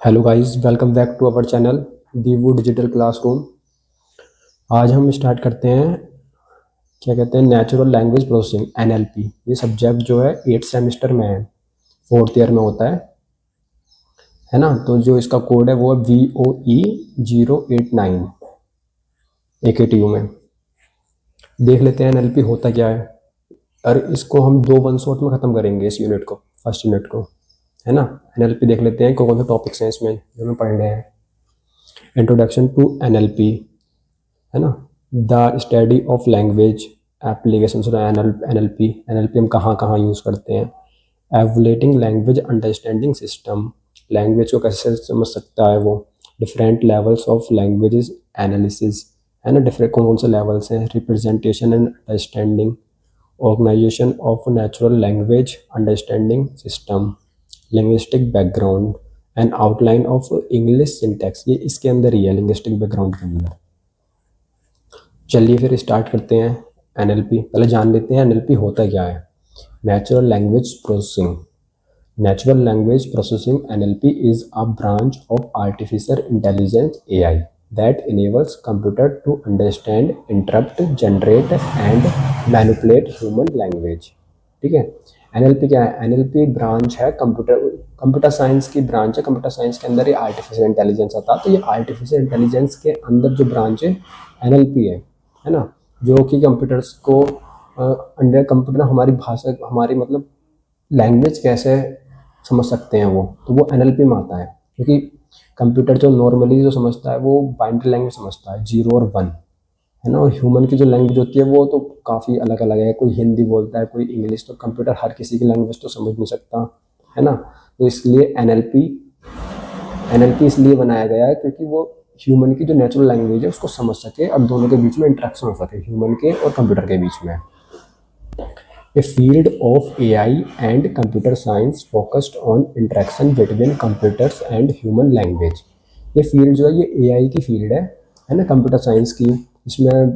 Hello guys, welcome back to our channel the wood digital classroom. आज हम start करते हैं, क्या कहते हैं, नेचुरल लैंग्वेज प्रोसेसिंग एनएलपी। ये सब्जेक्ट जो है 8th सेमेस्टर में है, 4th ईयर में होता है ना। तो जो इसका कोड है वो है VOE 089 AKTU में। देख लेते हैं एनएलपी होता क्या है, और इसको हम दो वन शॉट में ख़त्म करेंगे इस यूनिट को, फर्स्ट यूनिट को, है ना। एनएलपी देख लेते हैं कौन से टॉपिक्स हैं इसमें जो हमें पढ़ने हैं। इंट्रोडक्शन टू एनएलपी, है ना। The study of language application, NLP हम कहाँ कहाँ यूज़ करते हैं। एवुलेटिंग लैंग्वेज अंडरस्टैंडिंग सिस्टम, लैंग्वेज को कैसे समझ सकता है वो। Different levels of languages analysis, है ना, डिफरेंट कौन कौन से लेवल्स हैं। Representation and understanding, organization of natural language understanding system, linguistic background and outline of English syntax. ये इसके अंदर ही है, लिंग्विस्टिक बैकग्राउंड के अंदर। चलिए फिर स्टार्ट करते हैं एनएलपी। पहले जान लेते हैं एनएलपी होता क्या है। Natural language processing, natural language processing NLP is a branch of artificial intelligence AI that enables computer to understand, interpret, generate and manipulate human language। ठीक है। एनएलपी क्या है? एनएलपी ब्रांच है कंप्यूटर साइंस की branch है। Computer science के अंदर ये आर्टिफिशियल इंटेलिजेंस आता है। तो ये आर्टिफिशियल इंटेलिजेंस के अंदर जो ब्रांच है एनएलपी है ना, जो कि कंप्यूटर्स को अंडर कंप्यूटर हमारी भाषा, हमारी मतलब लैंग्वेज कैसे समझ सकते हैं वो, तो वो एनएलपी में आता है। क्योंकि कंप्यूटर जो नॉर्मली जो समझता है वो बाइनरी लैंग्वेज समझता है, 0 और 1, है ना। और ह्यूमन की जो लैंग्वेज होती है वो तो काफ़ी अलग अलग है। कोई हिंदी बोलता है, कोई इंग्लिश, तो कंप्यूटर हर किसी की लैंग्वेज तो समझ नहीं सकता, है ना। तो इसलिए एनएलपी इसलिए बनाया गया है क्योंकि वो ह्यूमन की जो नेचुरल लैंग्वेज है उसको समझ सके और दोनों के बीच में इंटरेक्शन हो सके, ह्यूमन के और कंप्यूटर के बीच में। A field of AI and computer science focused on interaction between computers and human language। ये फील्ड जो है ये एआई की फील्ड है ना, कंप्यूटर साइंस की। इसमें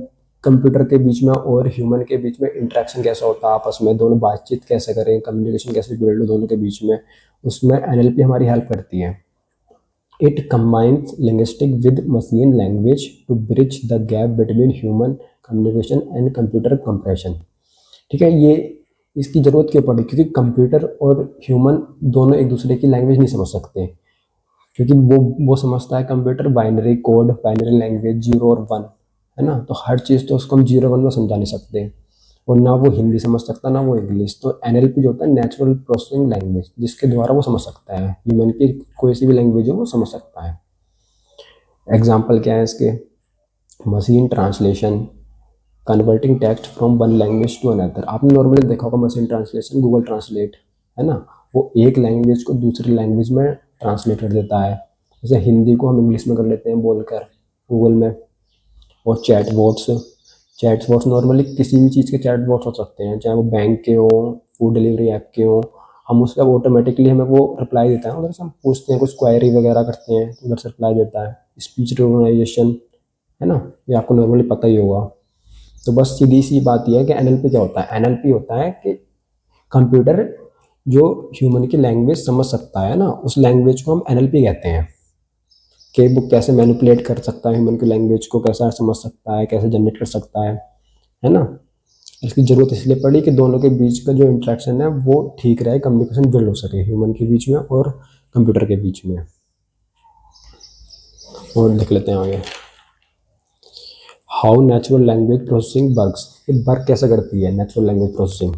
कंप्यूटर के बीच में और ह्यूमन के बीच में इंटरेक्शन कैसा होता है आपस में, दोनों बातचीत कैसे करें, कम्युनिकेशन कैसे बिल्ड हो दोनों के बीच में, उसमें एनएलपी हमारी हेल्प करती है। It combines linguistic with machine language to bridge the gap between human communication and computer compression। ठीक है। ये इसकी ज़रूरत क्यों पड़ी? क्योंकि कंप्यूटर और ह्यूमन दोनों एक दूसरे की लैंग्वेज नहीं समझ सकते। क्योंकि वो समझता है computer binary code, binary language 0 और 1, है ना। तो हर चीज़ तो उसको हम 0 1 में समझा नहीं सकते, और ना वो हिंदी समझ सकता ना वो इंग्लिश। तो एनएलपी जो होता है नेचुरल प्रोसेसिंग लैंग्वेज, जिसके द्वारा वो समझ सकता है, ह्यूमन की कोई सी भी लैंग्वेज हो वो समझ सकता है। एग्जाम्पल क्या है इसके? Machine translation, converting text from one language to another. आपने नॉर्मली देखा होगा मशीन ट्रांसलेशन, गूगल ट्रांसलेट, है ना। वो एक लैंग्वेज को दूसरी लैंग्वेज में ट्रांसलेट कर देता है। जैसे हिंदी को हम इंग्लिश में कर लेते हैं बोलकर गूगल में। और चैटबॉट्स नॉर्मली किसी भी चीज़ के चैटबॉट्स हो सकते हैं, चाहे वो बैंक के हो, फूड डिलीवरी ऐप के हो। हम उसका ऑटोमेटिकली हमें वो रिप्लाई देता है, उधर से हम पूछते हैं, कुछ क्वेरी वगैरह करते हैं तो उधर से रिप्लाई देता है। स्पीच रिकॉग्निशन, है ना, ये आपको नॉर्मली पता ही होगा। तो बस सीधी सी बात यह है कि एनएलपी क्या होता है। एनएलपी होता है कि कंप्यूटर जो ह्यूमन की लैंग्वेज समझ सकता है ना, उस लैंग्वेज को हम एनएलपी कहते हैं। कि वो कैसे मैनिपुलेट कर सकता है ह्यूमन की लैंग्वेज को, कैसा समझ सकता है, कैसे जनरेट कर सकता है ना। इसकी ज़रूरत इसलिए पड़ी कि दोनों के बीच का जो इंट्रैक्शन है वो ठीक रहे, कम्युनिकेशन बिल्ड हो सके ह्यूमन के बीच में और कंप्यूटर के बीच में। और देख लेते हैं आगे, how natural language processing works. ये वर्क कैसे करती है नेचुरल लैंग्वेज प्रोसेसिंग,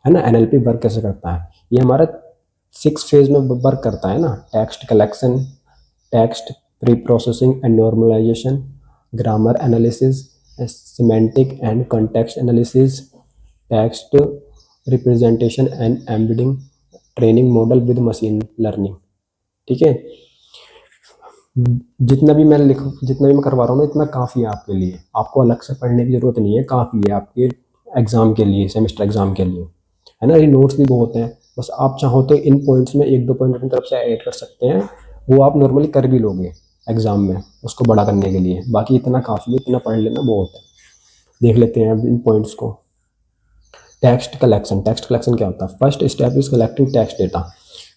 है ना। एनएलपी वर्क कैसे करता है? ये हमारा 6 फेज में वर्क करता है ना। Text collection, text pre processing and normalization, grammar analysis, semantic and context analysis, text representation and embedding, training model with machine learning. ठीक है। जितना भी मैं करवा रहा हूँ ना, इतना काफ़ी है आपके लिए। आपको अलग से पढ़ने की ज़रूरत नहीं है, काफ़ी है आपके एग्ज़ाम के लिए, सेमेस्टर एग्ज़ाम के लिए, है ना। ये नोट्स भी बहुत हैं। बस आप चाहो तो इन पॉइंट्स में 1 2 पॉइंट अपनी तरफ से ऐड कर सकते हैं, वो आप नॉर्मली कर भी लोगे एग्ज़ाम में उसको बड़ा करने के लिए। बाकी इतना काफ़ी है, इतना पढ़ लेना बहुत है। देख लेते हैं अब इन पॉइंट्स को। टेक्स्ट कलेक्शन क्या होता है? First step is collecting text data.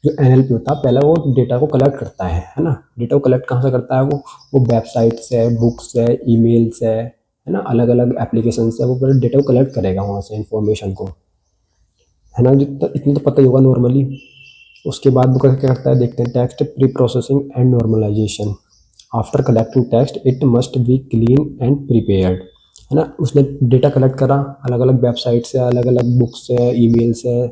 जो एनएलपी होता है पहले वो डेटा को कलेक्ट करता है ना। डेटा को कलेक्ट कहाँ से करता है वो वेबसाइट से, बुक्स से, ईमेल से, है ना, अलग अलग एप्लीकेशन से वो पहले डेटा को कलेक्ट करेगा वहाँ से इन्फॉर्मेशन को, है ना। जितना इतना तो पता ही होगा नॉर्मली। उसके बाद वो क्या करता है देखते हैं, text pre processing and normalization. After collecting text it must be clean and prepared, है ना। उसने डेटा कलेक्ट करा अलग अलग वेबसाइट से, अलग अलग बुक से, ईमेल से,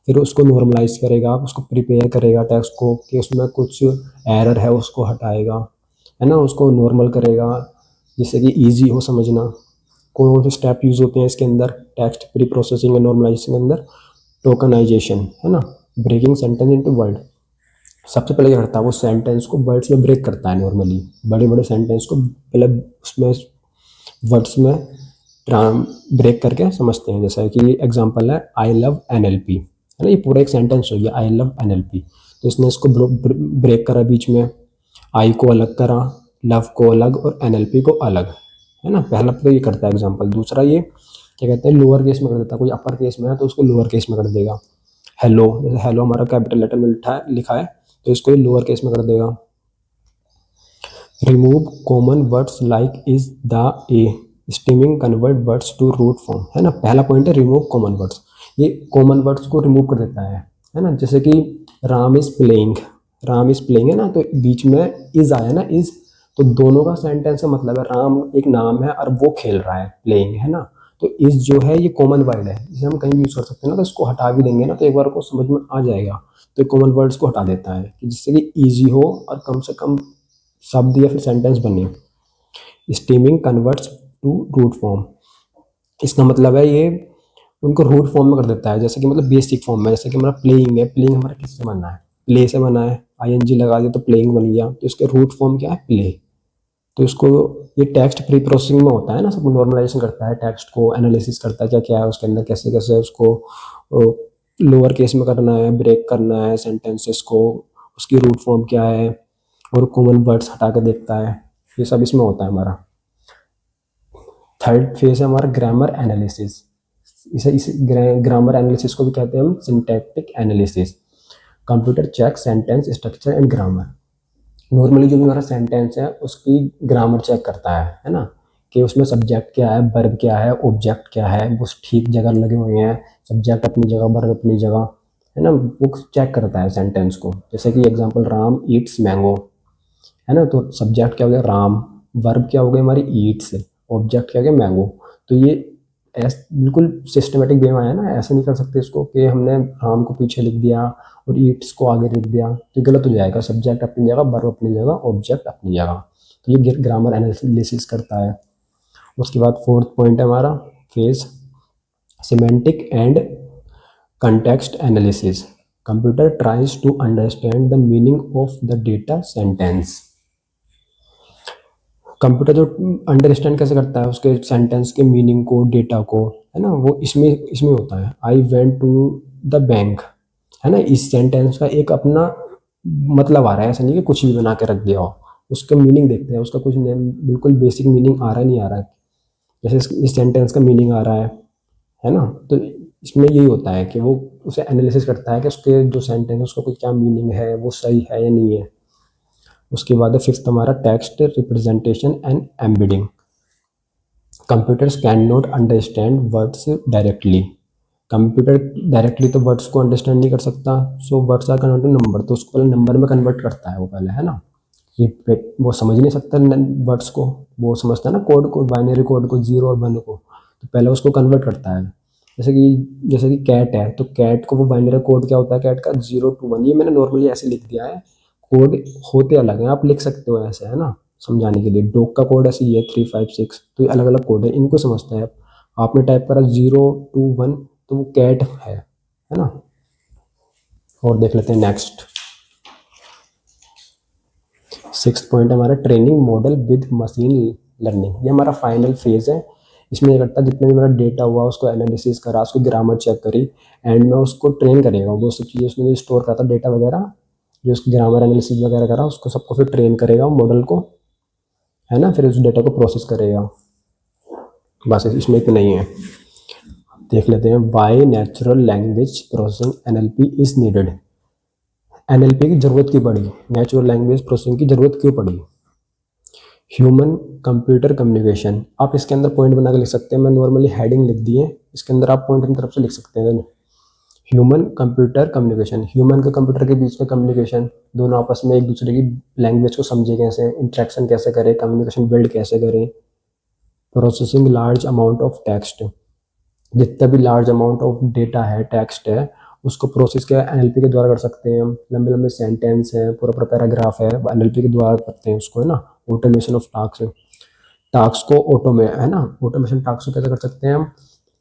फिर उसको नॉर्मलाइज करेगा, उसको प्रिपेयर करेगा टेक्स्ट को कि उसमें कुछ एरर है उसको हटाएगा, है ना, उसको नॉर्मल करेगा जिससे कि ईजी हो समझना। कौन से स्टेप यूज़ होते हैं इसके अंदर text pre processing and normalization के अंदर? टोकनाइजेशन, है ना, ब्रेकिंग सेंटेंस इनटू वर्ड। सबसे पहले क्या करता है वो सेंटेंस को वर्ड्स में ब्रेक करता है। नॉर्मली बड़े बड़े सेंटेंस को पहले उसमें वर्ड्स में ब्रेक करके समझते हैं। जैसा कि एग्जांपल है आई लव एनएलपी, है ना, ये पूरा एक सेंटेंस हो गया आई लव एनएलपी। तो इसने इसको ब्रेक करा बीच में, आई को अलग करा, लव को अलग और एनएलपी को अलग, है ना। पहला तो ये करता है एग्जांपल। दूसरा ये क्या कहते हैं लोअर केस में कर देता है। कोई अपर केस में है तो उसको लोअर केस में कर देगा। हेलो, जैसे हेलो हमारा कैपिटल लेटर में लिखा है तो इसको लोअर केस में कर देगा। Remove common words like is, the, a, stemming convert words to root form, है ना। पहला पॉइंट है रिमूव कॉमन वर्ड्स। ये कॉमन वर्ड्स को रिमूव कर देता है ना। जैसे कि Ram is playing, Ram is playing है ना, तो बीच में इज आया ना, इज, तो दोनों का सेंटेंस का मतलब है राम एक नाम है और वो खेल रहा है, प्लेइंग, है ना। तो इज जो है ये कॉमन वर्ड है, इसे हम कहीं भी यूज कर सकते हैं ना। तो इसको हटा भी देंगे ना तो एक बार को समझ में आ जाएगा। तो कॉमन वर्ड्स को हटा देता है कि जिससे कि ईजी हो और कम से कम शब्द या फिर सेंटेंस बने। Stemming converts to root form, इसका मतलब है ये उनको रूट फॉर्म में कर देता है। जैसे कि मतलब बेसिक फॉर्म में, जैसे कि हमारा प्लेइंग है, प्लेइंग हमारा किससे बना है? प्ले से बना है, आईएनजी लगा दिया तो प्लेइंग बन गया। तो इसके रूट फॉर्म क्या है? प्ले। तो इसको ये टेक्स्ट प्री प्रोसेसिंग में होता है ना, सब नॉर्मलाइजेशन करता है, टेक्स्ट को एनालिसिस करता है क्या क्या है उसके अंदर, कैसे कैसे उसको लोअर केस में करना है, ब्रेक करना है सेंटेंसेस को, उसकी रूट फॉर्म क्या है, और कॉमन वर्ड्स हटा के देखता है। ये सब इसमें होता है हमारा। थर्ड फेज है हमारा ग्रामर एनालिसिस। इसे ग्रामर एनालिसिस को भी कहते हैं हम syntactic analysis. Computer check sentence structure and grammar. Normally जो भी हमारा सेंटेंस है उसकी ग्रामर चेक करता है ना, कि उसमें सब्जेक्ट क्या है, वर्ब क्या है, ऑब्जेक्ट क्या है, वो ठीक जगह लगे हुए हैं, सब्जेक्ट अपनी जगह, वर्ब अपनी जगह, है ना। वो चेक करता है सेंटेंस को। जैसे कि एग्जांपल राम ईट्स मैंगो, है ना, तो सब्जेक्ट क्या हो गया राम, वर्ब क्या हो गई हमारी ईट्स, ऑब्जेक्ट क्या हो गया मैंगो। तो ये बिल्कुल सिस्टमेटिक वे में आया ना, ऐसे नहीं कर सकते इसको कि हमने राम को पीछे लिख दिया और ईट्स को आगे लिख दिया, तो गलत हो जाएगा। सब्जेक्ट अपनी जगह, वर्ब अपनी जगह, ऑब्जेक्ट अपनी जगह। तो ये ग्रामर एनालिसिस करता है। उसके बाद फोर्थ पॉइंट है हमारा phase semantic and context analysis. Computer tries to understand the meaning of the data sentence. Computer जो अंडरस्टैंड कैसे करता है उसके सेंटेंस के मीनिंग को, डेटा को, है ना, वो इसमें इसमें होता है। I went to the bank, है ना, इस सेंटेंस का एक अपना मतलब आ रहा है, ऐसा नहीं कि कुछ भी बना के रख दिया हो। उसका मीनिंग देखते हैं, उसका कुछ बिल्कुल बेसिक मीनिंग आ रहा है नहीं आ रहा है। जैसे इस सेंटेंस का मीनिंग आ रहा है ना। तो इसमें यही होता है कि वो उसे एनालिसिस करता है कि उसके जो सेंटेंस है उसका कोई क्या मीनिंग है, वो सही है या नहीं है। उसके बाद है फिफ्थ हमारा text representation and embedding. Computers can not understand words directly. Computer directly तो वर्ड्स को अंडरस्टैंड नहीं कर सकता। So words are convert to number, तो उसको पहले नंबर में कन्वर्ट करता है वो पहले, है ना। ये वो समझ नहीं सकता वर्ड्स को, वो समझता है ना कोड को, बाइनरी कोड को, जीरो और वन को, तो पहले उसको कन्वर्ट करता है। जैसे कि कैट है, तो कैट को वो बाइनरी कोड क्या होता है कैट का? 0 to 1। ये मैंने नॉर्मली ऐसे लिख दिया है, कोड होते अलग हैं, आप लिख सकते हो ऐसे, है ना, समझाने के लिए। डॉग का कोड ऐसे ही है 356, तो ये अलग अलग कोड है, इनको समझता है। आपने टाइप करा 0 to 1 तो वो कैट है ना। और देख लेते हैं नेक्स्ट सिक्स्थ पॉइंट हमारा training model with machine learning. ये हमारा फाइनल फेज है। इसमें ये करता है जितने भी मेरा डेटा हुआ उसको एनालिसिस करा, उसको ग्रामर चेक करी, एंड में उसको ट्रेन करेगा। वो सब चीज़ें उसने जो स्टोर करा था डेटा वगैरह, जो उसकी ग्रामर एनालिसिस वगैरह करा, उसको सबको फिर ट्रेन करेगा मॉडल को, है ना। फिर उस डेटा को प्रोसेस करेगा। बस इसमें इतना ही है। देख लेते हैं why natural language processing NLP is needed. NLP की ज़रूरत क्यों पड़ी, नेचुरल लैंग्वेज प्रोसेसिंग की ज़रूरत क्यों पड़ी। ह्यूमन कंप्यूटर कम्युनिकेशन, आप इसके अंदर पॉइंट बना के लिख सकते हैं, मैं नॉर्मली हेडिंग लिख दी है, इसके अंदर आप पॉइंट की तरफ से लिख सकते हैं। ह्यूमन कंप्यूटर कम्युनिकेशन, ह्यूमन के कंप्यूटर के बीच में कम्युनिकेशन, दोनों आपस में एक दूसरे की लैंग्वेज को समझे कैसे, इंट्रैक्शन कैसे करें, कम्युनिकेशन बिल्ड कैसे करें। Processing large amount of text, जितना भी लार्ज अमाउंट ऑफ डेटा है, टेक्स्ट है, उसको प्रोसेस के एनएलपी के द्वारा कर सकते हैं हम। लंबे लंबे सेंटेंस है, पूरा पूरा पैराग्राफ है, एनएलपी के द्वारा करते हैं उसको, है ना। ऑटोमेशन ऑफ टास्क, टास्क को ऑटोमे है ना, ऑटोमेशन टास्क को कैसे कर सकते हैं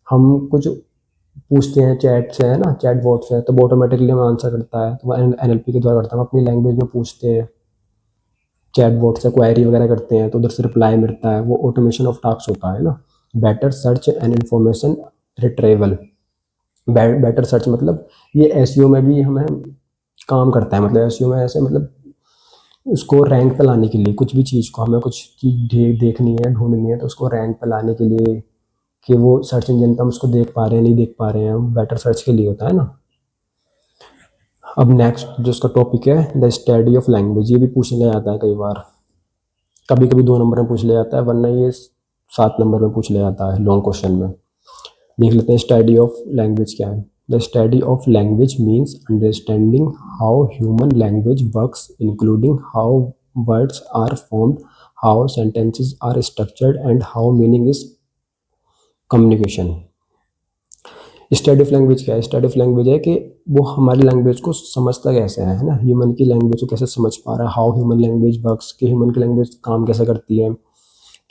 हम कुछ पूछते हैं चैट से, है ना, चैट बॉट से, तो वो ऑटोमेटिकली हमें आंसर करता है, तो एनएलपी के द्वारा करता है। हम अपनी लैंग्वेज में पूछते हैं चैट बॉट से, क्वेरी वगैरह करते हैं, तो उधर से रिप्लाई मिलता है, वो ऑटोमेशन ऑफ टास्क होता है ना। Better search and information retrieval, better search मतलब ये एसईओ में भी हमें काम करता है, मतलब एसईओ में ऐसे मतलब उसको रैंक पे लाने के लिए, कुछ भी चीज़ को हमें कुछ चीज़ देखनी है, ढूंढनी है, तो उसको रैंक पे लाने के लिए कि वो सर्च इंजन पे हम उसको देख पा रहे हैं नहीं देख पा रहे हैं, हम बेटर सर्च के लिए होता है ना। अब नेक्स्ट जो उसका टॉपिक है, द स्टडी ऑफ लैंग्वेज, ये भी पूछ लिया जाता है कई बार, कभी कभी 2 नंबर में पूछ लिया जाता है, वरना ये 7 नंबर में पूछ लिया जाता है लॉन्ग क्वेश्चन में। देख लेते हैं स्टडी ऑफ लैंग्वेज क्या है। The study of language means understanding how human language works, including how words are formed, how sentences are structured and how meaning is communication. Study of language क्या है, study of language है कि वो हमारी language को समझता कैसे है ना, ह्यूमन की लैंग्वेज को कैसे समझ पा रहा है, हाउ ह्यूमन लैंग्वेज वर्क्स, कि ह्यूमन की लैंग्वेज काम कैसे करती है,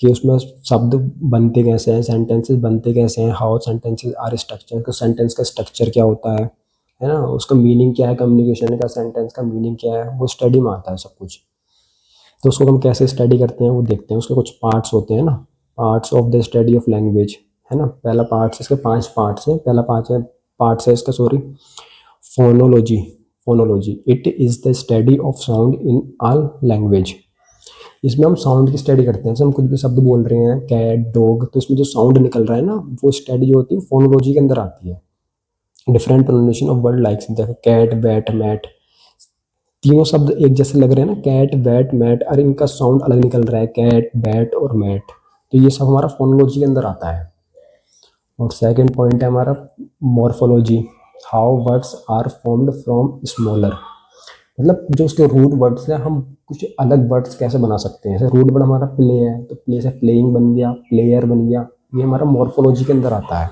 कि उसमें शब्द बनते कैसे हैं, सेंटेंसेस बनते कैसे हैं, हाउ सेंटेंसेस आर स्ट्रक्चर, तो सेंटेंस का स्ट्रक्चर क्या होता है ना, उसका मीनिंग क्या है, कम्युनिकेशन का सेंटेंस का मीनिंग क्या है, वो स्टडी में आता है सब कुछ। तो उसको हम कैसे स्टडी करते हैं वो देखते हैं, उसके कुछ पार्ट्स होते हैं ना, parts of the study of language, है ना। पहला पार्ट्स, इसके 5 पार्ट्स हैं, पहला पार्ट्स है इसका, sorry, phonology. Phonology, it is the study of sound in all language. इसमें हम साउंड की स्टडी करते हैं, जैसे हम कुछ भी शब्द बोल रहे हैं, कैट, डॉग, तो इसमें जो साउंड निकल रहा है ना, वो स्टडी जो होती है फोनोलॉजी के अंदर आती है। Different pronunciation of word likes, देखो कैट, बैट, मैट, तीनों शब्द एक जैसे लग रहे हैं ना, कैट, बैट, मैट, और इनका साउंड अलग निकल रहा है, कैट, बैट और मैट, तो ये सब हमारा फोनोलॉजी के अंदर आता है। और सेकंड पॉइंट है हमारा morphology, how words are formed from smaller, मतलब जो उसके रूट वर्ड्स हैं, हम कुछ अलग वर्ड्स कैसे बना सकते हैं। जैसे रूट वर्ड हमारा प्ले है, तो प्ले से प्लेइंग बन गया, प्लेयर बन गया, ये हमारा मॉर्फोलॉजी के अंदर आता है।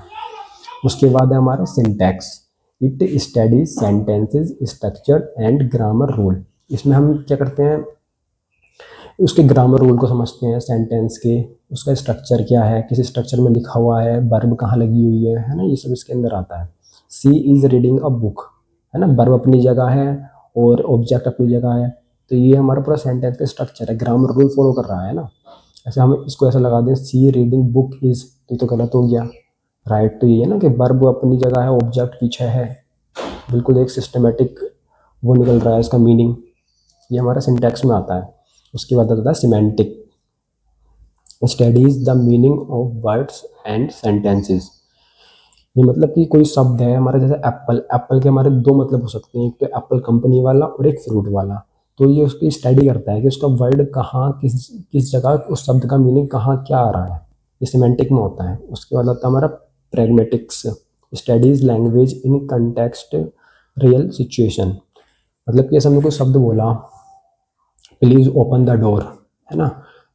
उसके बाद है हमारा syntax, it studies sentences structure and grammar rule. इसमें हम क्या करते हैं, उसके ग्रामर रूल को समझते हैं, सेंटेंस के, उसका स्ट्रक्चर क्या है, किस स्ट्रक्चर में लिखा हुआ है, वर्ब कहाँ लगी हुई है ना, ये सब इसके अंदर आता है। सी इज रीडिंग अ बुक, है ना, वर्ब अपनी जगह है और ऑब्जेक्ट अपनी जगह है, तो ये हमारा पूरा सेंटेंस का स्ट्रक्चर है, ग्रामर रूल फॉलो कर रहा है ना। ऐसे हम इसको ऐसा लगा दें, सी रीडिंग बुक इज, तो ये तो गलत हो गया, राइट। तो ये है ना कि वर्ब अपनी जगह है, ऑब्जेक्ट पीछे है, बिल्कुल एक सिस्टमेटिक वो निकल रहा है इसका मीनिंग, ये हमारा सिंटैक्स में आता है। उसके बाद आता है semantic, studies the meaning of words and sentences. ये मतलब कि कोई शब्द है हमारा, जैसे एप्पल, एप्पल के हमारे 2 मतलब हो सकते हैं, एक तो एप्पल कंपनी वाला और एक फ्रूट वाला, तो ये उसकी स्टडी करता है कि उसका वर्ड कहाँ, किस किस जगह उस शब्द का मीनिंग कहाँ क्या आ रहा है, ये सिमेंटिक में होता है। उसके बाद आता है हमारा pragmatics, studies language in context real situation, मतलब कि ऐसा हमने कोई शब्द बोला, प्लीज़ ओपन द डोर, है ना,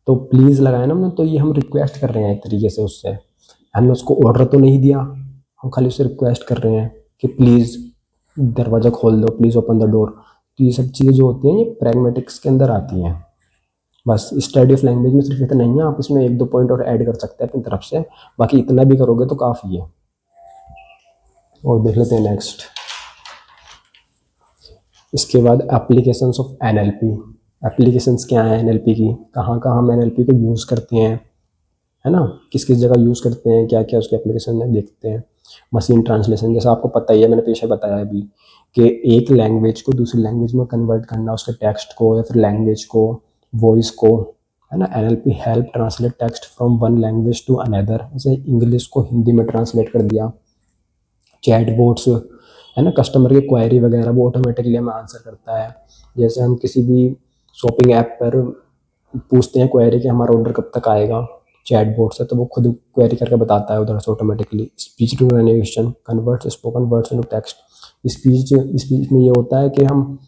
तो प्लीज़ लगाया ना हमने, तो ये हम रिक्वेस्ट कर रहे हैं एक तरीके से उससे, हमने उसको ऑर्डर तो नहीं दिया, हम खाली उससे रिक्वेस्ट कर रहे हैं कि प्लीज़ दरवाज़ा खोल दो, प्लीज़ ओपन द डोर। तो ये सब चीज़ें जो होती हैं ये प्रैग्मेटिक्स के अंदर आती हैं। बस स्टडी ऑफ लैंग्वेज में सिर्फ इतना ही है, आप इसमें 1-2 पॉइंट और ऐड कर सकते हैं अपनी तरफ से, बाकी इतना भी करोगे तो काफ़ी है। और देख लेते हैं नेक्स्ट, इसके बाद एप्लीकेशंस ऑफ एनएलपी। एप्लीकेशंस क्या है एनएलपी की, कहाँ कहाँ हम एनएलपी को यूज़ करते हैं, है ना, किस किस जगह यूज़ करते हैं, क्या क्या उसके एप्लीकेशन में देखते हैं। मशीन ट्रांसलेशन, जैसा आपको पता ही है, मैंने पीछे बताया अभी कि एक लैंग्वेज को दूसरी लैंग्वेज में कन्वर्ट करना, उसके टेक्स्ट को या फिर लैंग्वेज को, वॉइस को, है ना। NLP help translate text from one language to another, जैसे इंग्लिश को हिंदी में ट्रांसलेट कर दिया। चैट बोट्स, है ना, कस्टमर की क्वेरी वगैरह वो ऑटोमेटिकली हमें आंसर करता है। जैसे हम किसी भी शॉपिंग ऐप पर पूछते हैं क्वेरी कि हमारा ऑर्डर कब तक आएगा चैटबॉट से, तो वो खुद क्वेरी करके बताता है उधर से automatically. Speech recognition converts spoken words into text. Speech में ये होता है कि हम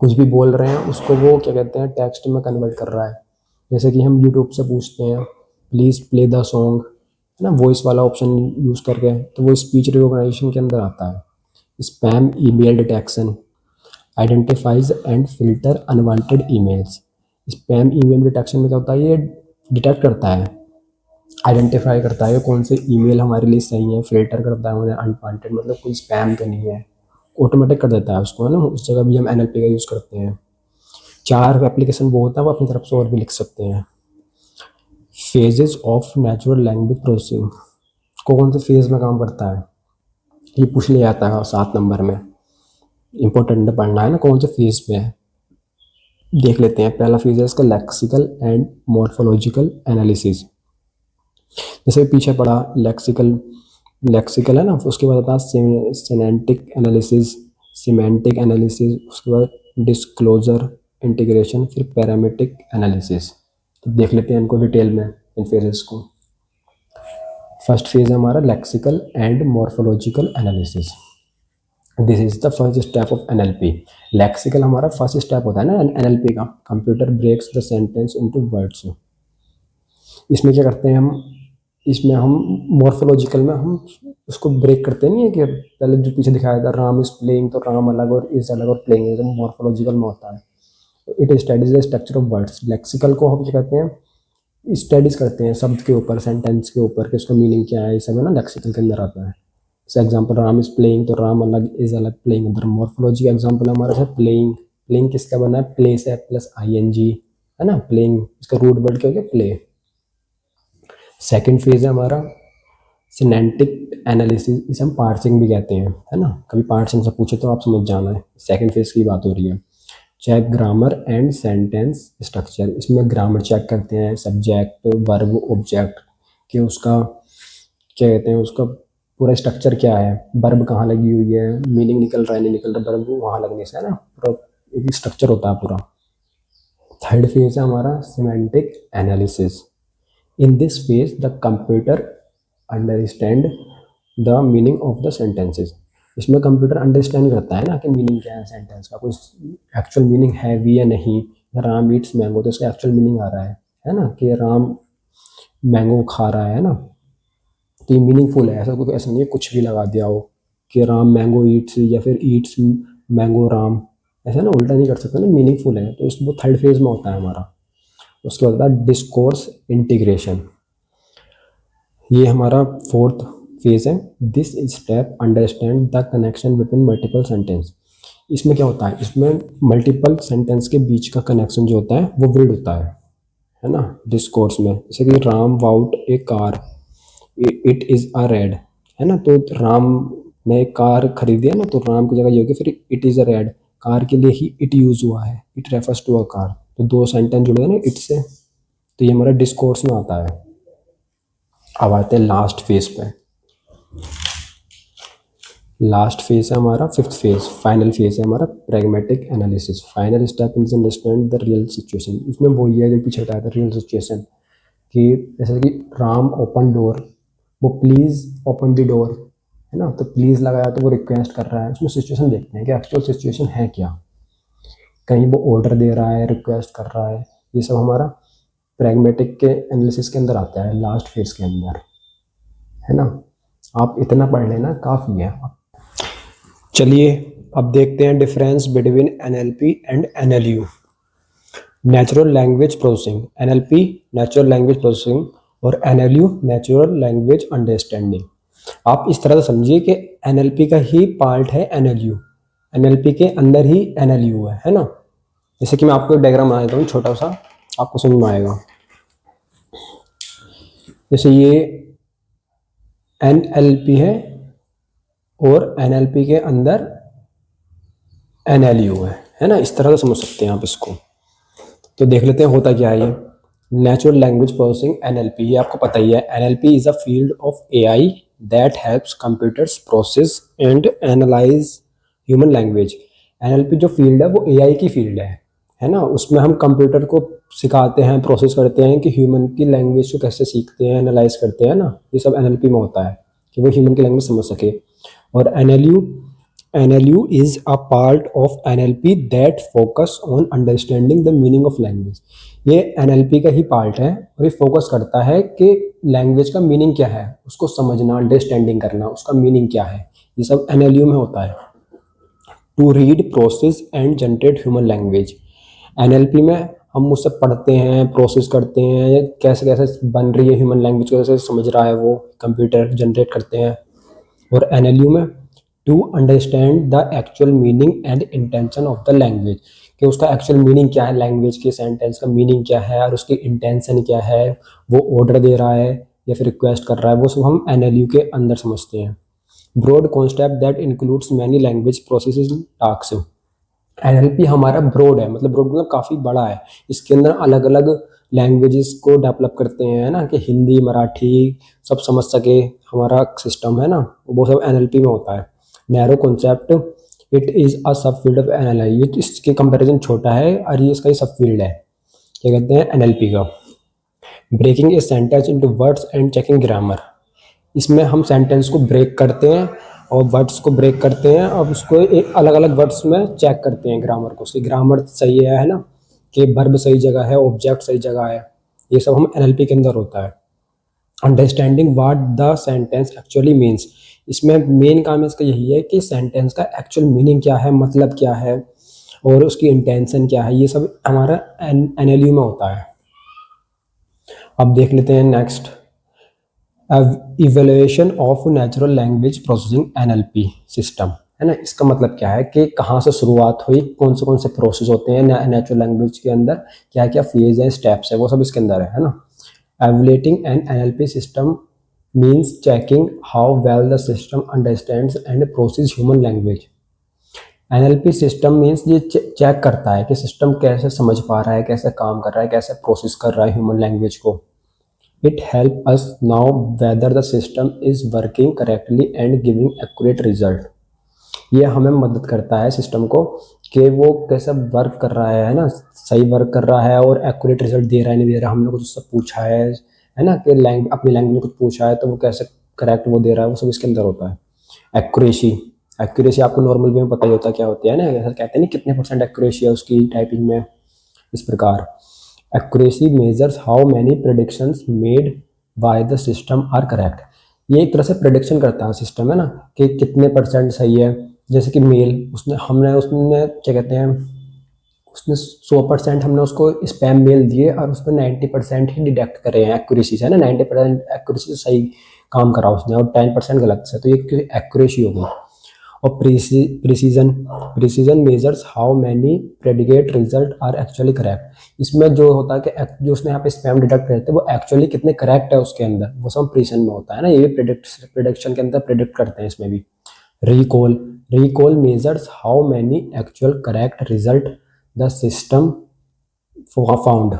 कुछ भी बोल रहे हैं उसको वो क्या कहते हैं टेक्स्ट में कन्वर्ट कर रहा है। जैसे कि हम यूट्यूब से पूछते हैं प्लीज़ प्ले द सॉन्ग, है ना, वॉइस वाला ऑप्शन यूज़ करके, तो वो स्पीच रिकॉग्निशन के अंदर आता है। Spam email detection identifies and filter unwanted emails. Spam email detection में क्या होता है, ये डिटेक्ट करता है, आइडेंटिफाई करता है कौन से ईमेल हमारे लिए सही है, फिल्टर करता है उन्हें अनवांटेड मतलब कोई स्पैम तो नहीं है, ऑटोमेटिक कर देता है उसको, है ना। उस जगह भी हम एनएलपी का यूज़ करते हैं। 4 एप्लीकेशन वो होता है, वो अपनी तरफ से और भी लिख सकते हैं। Phases of natural language processing, कौन से फेज में काम करता है ये पूछ लिया जाता है 7 नंबर में, इंपॉर्टेंट पढ़ना है ना, कौन से फेज में है। देख लेते हैं। पहला फेज है इसका लेक्सिकल एंड मॉर्फोलॉजिकल एनालिसिस। जैसे पीछे पढ़ा लेक्सिकल, लेक्सिकल है ना, उसके बाद आता है सिमेंटिक एनालिसिस, सिमेंटिक एनालिसिस, उसके बाद डिस्क्लोजर इंटीग्रेशन, फिर पैरामीट्रिक एनालिसिस। तो देख लेते हैं इनको डिटेल में इन फेजेस को। फर्स्ट फेज है हमारा lexical and morphological analysis. This is the first step of NLP. Lexical हमारा फर्स्ट स्टेप होता है ना एनएलपी का, computer breaks the sentence into words. इसमें क्या करते हैं हम, इसमें हम मॉर्फोलॉजिकल में हम उसको ब्रेक करते नहीं है कि पहले जो पीछे दिखाया था राम इज प्लेइंग, तो राम अलग और इज अलग और प्लेइंग इज मॉर्फोलॉजिकल में होता है। It studies the structure of words. Lexical को हम क्या कहते हैं, स्टडीज करते हैं शब्द के ऊपर, सेंटेंस के ऊपर कि उसका मीनिंग क्या है, ये सब है ना लेक्सिकल के अंदर आता है। जैसे एग्जांपल राम इज प्लेइंग, तो राम अलग इज अलग प्लेइंग अंदर। मॉर्फोलॉजी का एग्जांपल हमारा है प्लेइंग। प्लेइंग किसका बना है, प्ले से प्लस आईएनजी, है ना, प्लेइंग इसका रूट वर्ड क्या हो गया प्ले। सेकंड फेज है हमारा सिनेंटिक एनालिसिस, इसे हम पार्सिंग भी कहते हैं, है ना, कभी पार्सिंग से पूछे तो आप समझ जाना है। सेकंड फेज की बात हो रही है। Check grammar and sentence structure, इसमें ग्रामर चेक करते हैं, सब्जेक्ट वर्ब ऑब्जेक्ट कि उसका क्या कहते हैं, उसका पूरा स्ट्रक्चर क्या है, वर्ब कहाँ लगी हुई है, मीनिंग निकल रहा है नहीं निकल रहा, वर्ब वहाँ लगने से, है ना, पूरा एक स्ट्रक्चर होता है पूरा। थर्ड फेज है हमारा semantic analysis. In this phase the computer understand the meaning of the sentences. इसमें कंप्यूटर अंडरस्टैंड करता है ना कि मीनिंग क्या है सेंटेंस का, कोई एक्चुअल मीनिंग है भी या नहीं। राम ईट्स मैंगो, तो इसका एक्चुअल मीनिंग आ रहा है ना, कि राम मैंगो खा रहा है ना, तो ये मीनिंगफुल है। ऐसा नहीं है कुछ भी लगा दिया हो कि राम मैंगो ईट्स या फिर ईट्स मैंगो राम, ऐसा ना उल्टा नहीं कर सकते ना, मीनिंगफुल है। तो इस वो थर्ड फेज में होता है हमारा। उसके बाद डिस्कोर्स इंटीग्रेशन, ये हमारा फोर्थ फेज है। This step understand the connection between multiple sentence. इसमें क्या होता है, इसमें मल्टीपल सेंटेंस के बीच का कनेक्शन जो होता है वो बिल्ड होता है ना, डिस्कोर्स में। जैसे कि Ram bought a car, it is a red, है ना, तो राम ने कार खरीदी है ना, तो राम की जगह ये होगी फिर it is a red, car के लिए ही इट यूज हुआ है, it refers to a car, तो 2 सेंटेंस जुड़े हैं ना इट से, तो ये हमारा डिस्कोर्स में आता है। अब आते हैं लास्ट फेज पे। लास्ट फेज है हमारा फिफ्थ फेज, फाइनल फेज है हमारा pragmatic analysis. Final step is understand the real situation. इसमें वो ही है जो पीछे बताया था रियल सिचुएशन, कि जैसे कि राम ओपन डोर, वो प्लीज़ ओपन द डोर, है ना, तो प्लीज़ लगाया तो वो रिक्वेस्ट कर रहा है। उसमें सिचुएशन देखते हैं कि एक्चुअल सिचुएशन है क्या, कहीं वो ऑर्डर दे रहा है, रिक्वेस्ट कर रहा है, ये सब हमारा प्रैग्मेटिक के एनालिसिस के अंदर आता है, लास्ट फेज के अंदर, है ना। आप इतना पढ़ लेना काफ़ी है। चलिए अब देखते हैं difference between NLP and NLU. Natural language processing, NLP natural language processing और एनएलयू नेचुरल लैंग्वेज अंडरस्टैंडिंग। आप इस तरह से समझिए कि एनएलपी का ही पार्ट है एनएलयू, एनएलपी के अंदर ही एनएलयू है ना। जैसे कि मैं आपको एक डायग्राम बना देता हूँ छोटा सा, आपको समझ में आएगा। जैसे ये एनएलपी है और एनएलपी के अंदर एनएलयू है ना, इस तरह से समझ सकते हैं आप इसको। तो देख लेते हैं होता क्या है ये नेचुरल लैंग्वेज प्रोसेसिंग एनएलपी। ये आपको पता ही है, NLP is a field of AI that helps computers process and analyze human language। NLP जो फील्ड है वो एआई की फील्ड है ना। उसमें हम कंप्यूटर को सिखाते हैं, प्रोसेस करते हैं कि ह्यूमन की लैंग्वेज को कैसे सीखते हैं, एनालाइज करते हैं ना। ये सब एनएलपी में होता है कि वो ह्यूमन की लैंग्वेज समझ सके। और NLU is a part of NLP that focus on understanding the meaning of language. ये एनएलपी का ही पार्ट है और ये फोकस करता है कि लैंग्वेज का मीनिंग क्या है, उसको समझना, अंडरस्टैंडिंग करना, उसका मीनिंग क्या है। ये सब एनएलयू में होता है। To read, process and generate human language. NLP में हम उससे पढ़ते हैं, प्रोसेस करते हैं, कैसे कैसे बन रही है ह्यूमन लैंग्वेज, कैसे समझ रहा है वो कंप्यूटर, जनरेट करते हैं। और एनएलयू में to understand the actual meaning and intention of the language, कि उसका एक्चुअल मीनिंग क्या है, लैंग्वेज के सेंटेंस का मीनिंग क्या है और उसकी इंटेंशन क्या है, वो ऑर्डर दे रहा है या फिर रिक्वेस्ट कर रहा है, वो सब हम एनएलयू के अंदर समझते हैं। Broad concept that includes many language processing task. NLP हमारा ब्रॉड है, मतलब ब्रॉड मतलब काफ़ी बड़ा है। इसके अंदर अलग अलग लैंग्वेजेस को डेवलप करते हैं ना, कि हिंदी, मराठी सब समझ सके हमारा सिस्टम है ना, वो सब एनएलपी में होता है। नैरो कॉन्सेप्ट, इट इज़ अ सब फील्ड ऑफ एनएलआई। ये इसके कंपैरिजन छोटा है और ये इसका ही सब फील्ड है, क्या कहते हैं, एनएलपी का। Breaking a sentence into words and checking grammar. इसमें हम सेंटेंस को ब्रेक करते हैं और वर्ड्स को ब्रेक करते हैं और उसको एक अलग अलग वर्ड्स में चेक करते हैं ग्रामर को, उसकी ग्रामर सही है ना, कि वर्ब सही जगह है, ऑब्जेक्ट सही जगह है। ये सब हम एनएलपी के अंदर होता है। Understanding what the sentence actually means. इसमें मेन काम इसका यही है कि सेंटेंस का एक्चुअल मीनिंग क्या है, मतलब क्या है और उसकी इंटेंशन क्या है, ये सब हमारा एनएलयू में होता है। अब देख लेते हैं next, evaluation of natural language processing NLP system, है ना। इसका मतलब क्या है कि कहाँ से शुरुआत हुई, कौन से प्रोसेस होते हैं नेचुरल लैंग्वेज के अंदर, क्या क्या फेज है, स्टेप्स है, वो सब इसके अंदर है ना। Evaluating an NLP system means checking how well the system understands and process human language. NLP system means ये चेक करता है कि सिस्टम कैसे समझ पा रहा है, कैसे काम कर रहा है, कैसे प्रोसेस कर रहा है ह्यूमन लैंग्वेज को। It helps us know whether the system is working correctly and giving accurate result। ये हमें मदद करता है सिस्टम को कि वो कैसे वर्क कर रहा है ना, सही वर्क कर रहा है और एक्यूरेट रिजल्ट दे रहा है नहीं दे रहा। हमने कुछ उससे पूछा है ना, कि अपनी लैंग्वेज में कुछ पूछा है तो वो कैसे करेक्ट वो दे रहा है, वो सब इसके अंदर होता है। एक्यूरेसी, एक्यूरेसी आपको नॉर्मल वे में पता ही होता है क्या होती है ना, ऐसा कहते हैं नहीं कितने % एक्यूरेसी है उसकी टाइपिंग में, इस प्रकार। Accuracy measures how many predictions made by the system are correct. ये एक तरह से प्रेडिक्शन करता है सिस्टम, है ना, कि कितने % सही है। जैसे कि मेल, उसने क्या कहते हैं, उसने 100% हमने उसको स्पैम मेल दिए और उसमें 90% ही डिटेक्ट करे हैं एक्यूरेसी से, है ना। 90% एक्यूरेसी से सही काम करा उसने और 10% गलत से, तो ये एक्यूरेसी हो गई। और precision measures how many predicate result are actually correct. इसमें जो होता है कि जो उसने यहाँ पे स्पैम डिटेक्ट करते हैं वो एक्चुअली कितने करेक्ट है उसके अंदर, वो सब प्रिसीजन में होता है ना। ये भी प्रिडिक्शन के अंदर प्रिडिक्ट करते हैं इसमें भी। Recall measures how many actual correct result the system found.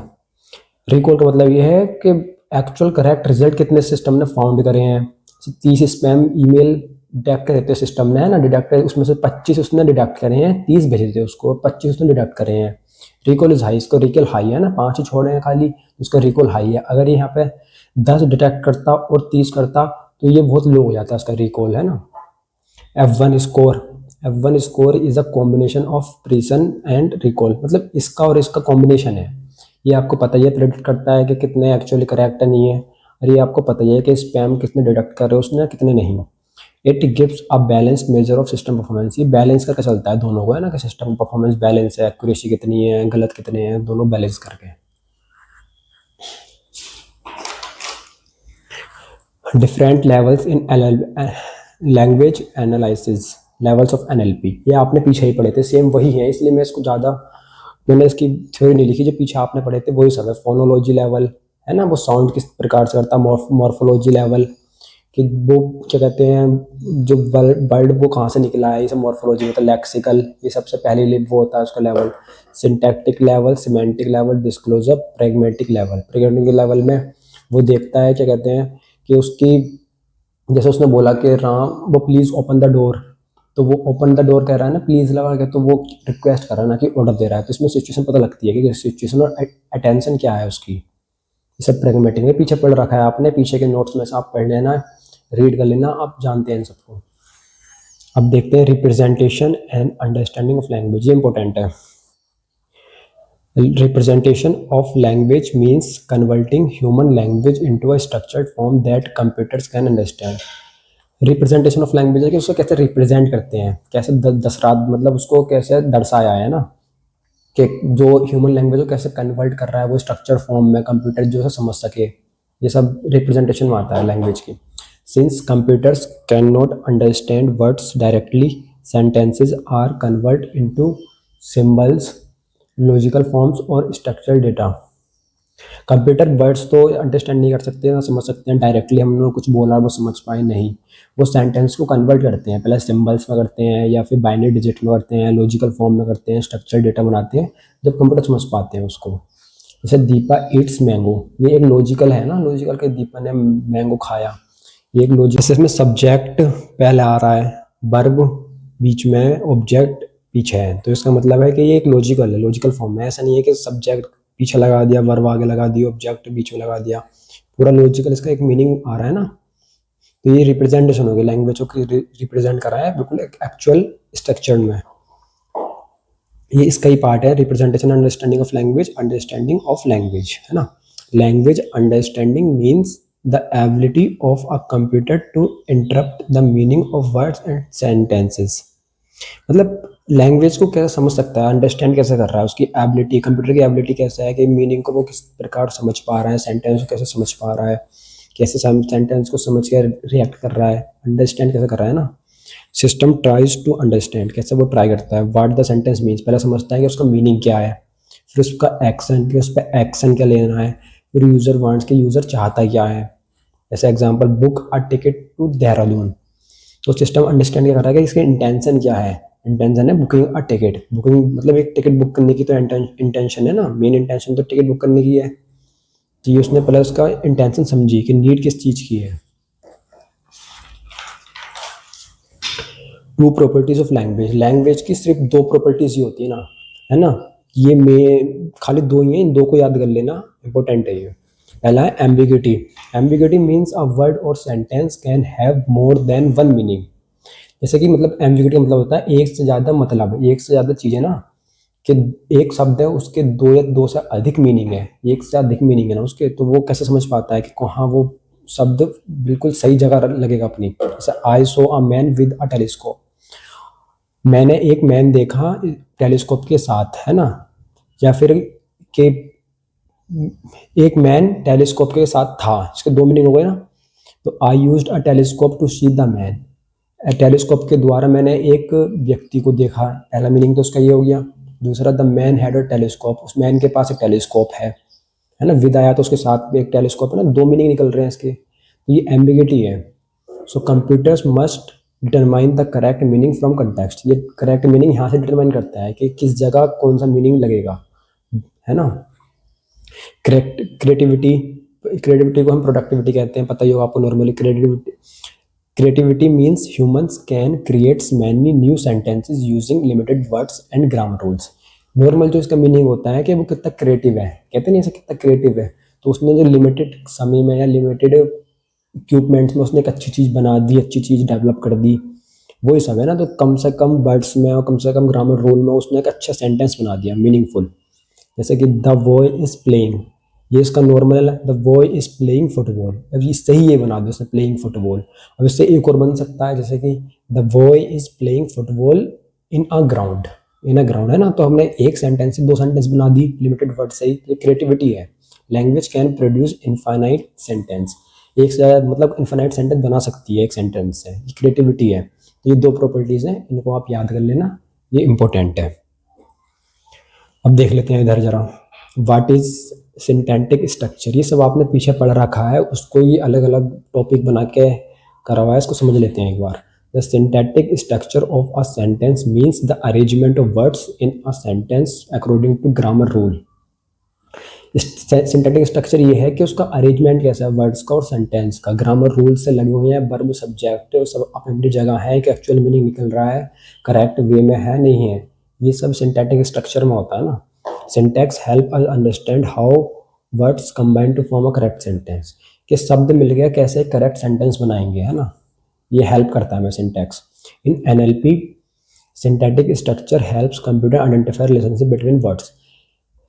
Recall का मतलब ये है कि एक्चुअल करेक्ट रिजल्ट कितने सिस्टम ने फाउंड करे हैं। 30 स्पैम ईमेल डिटेक्ट करे थे सिस्टम ने, है ना, डिटेक्ट करे, उसमें से 25 उसने डिटेक्ट करे हैं, 30 भेजे थे उसको, 25 उसने डिटेक्ट करे हैं। रिकॉल इज हाई, इसको रिकॉल हाई है ना, 5 ही छोड़े हैं खाली, उसका रिकॉल हाई है। अगर ये यहाँ पे 10 डिटेक्ट करता और 30 करता तो ये बहुत लो हो जाता है उसका रिकॉल, है ना। F1 score is a combination of precision and recall, मतलब इसका और इसका कॉम्बिनेशन है। ये आपको पता ही है, प्रेडिक्ट करता है कि कितने एक्चुअली करेक्ट है नहीं है, और ये आपको पता ही है कि स्पैम कितने डिटेक्ट कर रहे हो उसने, कितने नहीं। It gives a balanced measure of system performance. ये बैलेंस करके चलता है दोनों को, है ना, कि सिस्टम परफॉर्मेंस बैलेंस है, एक्यूरेसी कितनी है, गलत कितने हैं, दोनों बैलेंस करके। Different levels in language analysis, levels of NLP. ये आपने पीछे ही पढ़े थे, सेम वही है, इसलिए मैं इसको ज़्यादा मैंने इसकी थ्योरी नहीं लिखी, जो पीछे आपने पढ़े थे वही सब है। फोनोलॉजी लेवल, है ना, वो साउंड किस प्रकार से करता है। मॉर्फोलॉजी लेवल, कि वो क्या कहते हैं, जो वर्ड वो कहाँ से निकला है, ये सब मॉर्फोलॉजी होता है। लेक्सिकल, ये सबसे पहले वो होता है उसका level. Syntactic level, semantic level, disclosure, pragmatic level. Pragmatic level में वो देखता है क्या कहते हैं कि उसकी जैसे उसने बोला कि राम वो प्लीज़ ओपन द डोर, तो वो ओपन द डोर कह रहा है ना, प्लीज़ लगा के, तो वो रिक्वेस्ट कर रहा है ना कि ऑर्डर दे रहा है। तो इसमें सिचुएशन पता लगती है कि सिचुएशन और अटेंशन क्या है उसकी। ये सब प्रैग्मेटिक में पीछे पढ़ रखा है आपने, पीछे के नोट्स में से आप पढ़ लेना, रीड कर लेना, आप जानते हैं इन सबको। अब देखते हैं representation and understanding of language, ये इंपॉर्टेंट है। Representation of language means converting human language into a structured form that computers can understand. Representation of language है कि उसको कैसे रिप्रेजेंट करते हैं, कैसे दसरात मतलब उसको कैसे दर्शाया है ना, कि जो ह्यूमन लैंग्वेज को कैसे कन्वर्ट कर रहा है वो स्ट्रक्चर फॉर्म में, कंप्यूटर जो है समझ सके। ये सब रिप्रेजेंटेशन में आता है लैंग्वेज की। Since computers can not understand words directly, sentences are convert into symbols, logical forms और स्ट्रक्चरल डेटा। कंप्यूटर वर्ड्स तो अंडरस्टैंड नहीं कर सकते ना समझ सकते हैं डायरेक्टली, हमने कुछ बोला वो समझ पाए नहीं, वो सेंटेंस को कन्वर्ट करते हैं, पहले सिंबल्स में करते हैं या फिर बाइनरी डिजिट में करते हैं, लॉजिकल फॉर्म में करते हैं, स्ट्रक्चर डेटा बनाते हैं, जब कंप्यूटर समझ पाते हैं उसको। जैसे दीपा ईट्स मैंगो, ये एक लॉजिकल है ना, लॉजिकल के दीपा ने मैंगो खाया, ये एक लॉजिक। जैसे इसमें सब्जेक्ट पहले आ रहा है, वर्ब बीच में, ऑब्जेक्ट पीछे है, तो इसका मतलब है कि ये एक लॉजिकल है, लॉजिकल फॉर्म है। ऐसा नहीं है कि सब्जेक्ट पीछे लगा दिया, वर्ब आगे लगा दिया, ऑब्जेक्ट बीच में लगा दिया, पूरा लॉजिकल इसका एक मीनिंग आ रहा है ना। तो ये रिप्रेजेंटेशन हो गई, लैंग्वेज को रिप्रेजेंट करा है बिल्कुल एक एक्चुअल स्ट्रक्चर में। ये इसका ही पार्ट है, representation understanding of language, understanding of language है ना। Language understanding means the ability of a computer to interpret the meaning of words and sentences. मतलब लैंग्वेज को कैसे समझ सकता है, अंडरस्टैंड कैसे कर रहा है, उसकी एबिलिटी, कंप्यूटर की एबिलिटी कैसे है कि मीनिंग को वो किस प्रकार समझ पा रहा है, सेंटेंस को कैसे समझ पा रहा है, कैसे सेंटेंस को समझ के रिएक्ट कर रहा है, अंडरस्टैंड कैसे कर रहा है ना। सिस्टम ट्राइज टू अंडरस्टैंड, कैसे वो ट्राई करता है, व्हाट द सेंटेंस मीन्स, पहले समझता है कि उसका मीनिंग क्या है, फिर उसका एक्शन, कि उस पर एक्शन क्या लेना है, फिर यूजर वांट्स के यूजर चाहता क्या है। जैसे example, book a ticket to Dehradun, तो सिस्टम अंडरस्टैंड क्या कर रहा है कि इसकी इंटेंशन क्या है। इंटेंशन है बुकिंग अ टिकट, बुकिंग मतलब एक टिकट बुक करने की तो इंटेंशन है ना, मेन इंटेंशन तो टिकट बुक करने की है। तो ये उसने पहले उसका इंटेंशन समझी कि नीड किस चीज़ की है। Two properties of language, language की सिर्फ दो प्रॉपर्टीज ही होती है ना, है ना। ये में खाली दो ही हैं, इन दो को याद कर लेना, इंपॉर्टेंट है ये। पहला है ambiguity, ambiguity means a word और sentence can have more than one meaning. जैसे कि मतलब एम्बिग्यूटी का मतलब होता है एक से ज़्यादा मतलब, एक से ज़्यादा चीज़ें ना, कि एक शब्द है उसके दो या दो से अधिक मीनिंग है, एक से अधिक मीनिंग है ना उसके, तो वो कैसे समझ पाता है कि कहाँ वो शब्द बिल्कुल सही जगह लगेगा अपनी। जैसे I saw a man with a telescope, मैंने एक मैन देखा टेलीस्कोप के साथ, है ना। या फिर कि एक मैन टेलीस्कोप के साथ था, इसके दो मीनिंग हो गए ना। तो I used a telescope to see the man, telescope के द्वारा मैंने एक व्यक्ति को देखा, पहला मीनिंग तो उसका ये हो गया। दूसरा, the man had a telescope, उस मैन के पास एक टेलीस्कोप है ना। विद आया तो उसके साथ भी एक टेलीस्कोप है ना, दो मीनिंग निकल रहे हैं इसके, तो ये एम्बिगिटी है। So computers must determine the correct meaning from context, ये करेक्ट मीनिंग यहाँ से डिटरमाइन करता है कि किस जगह कौन सा मीनिंग लगेगा, है ना। क्रिएटिविटी, क्रिएटिविटी को हम प्रोडक्टिविटी कहते हैं, पता ही होगा आपको normally. Creativity means humans can creates many new sentences using limited words and grammar rules. Normal जो इसका मीनिंग होता है कि वो कितना क्रिएटिव है, कहते नहीं ऐसा कितना क्रिएटिव है, तो उसने जो लिमिटेड समय में या लिमिटेड इक्विपमेंट्स में उसने एक अच्छी चीज़ बना दी, अच्छी चीज़ डेवलप कर दी, वही सब है ना। तो कम से कम वर्ड्स में और कम से कम ग्रामर रूल में उसने एक अच्छा सेंटेंस बना दिया, मीनिंगफुल। जैसे कि द बॉय इज प्लेइंग, ये इसका नॉर्मल है, the boy is playing football, अब ये सही ये बना दो उसने, प्लेइंग फुटबॉल। अब इससे एक और बन सकता है, जैसे कि the boy is playing football in a ground, in a ground है ना। तो हमने एक सेंटेंस से दो सेंटेंस बना दी लिमिटेड वर्ड से ही, ये क्रिएटिविटी है। Language can produce infinite sentence, एक से ज़्यादा मतलब इनफाइनाइट सेंटेंस बना सकती है एक सेंटेंस से, ये क्रिएटिविटी है। तो ये दो प्रॉपर्टीज़ हैं, इनको आप याद कर लेना, ये इंपॉर्टेंट है। अब देख लेते हैं इधर जरा, व्हाट इज सिंटैक्टिक स्ट्रक्चर, ये सब आपने पीछे पढ़ रखा है, उसको ये अलग अलग टॉपिक बना के करा हुआ है, इसको समझ लेते हैं एक बार। The syntactic structure of a sentence means the arrangement of words in a sentence according to grammar rule. Syntactic structure ये है कि उसका अरेंजमेंट कैसा है वर्ड्स का और सेंटेंस का, ग्रामर रूल से लगे हुए हैं, वर्ब सब्जेक्ट सब अपनी अपनी जगह है, कि एक्चुअल मीनिंग निकल रहा है, करेक्ट वे में है नहीं है, ये सब सिंटैक्टिक स्ट्रक्चर में होता है ना। Syntax help us understand how words combine to form a correct sentence, कि शब्द मिल गया कैसे करेक्ट सेंटेंस बनाएंगे, है ना, ये हेल्प करता है हमें syntax. In NLP syntactic structure helps computer identify relationship between words.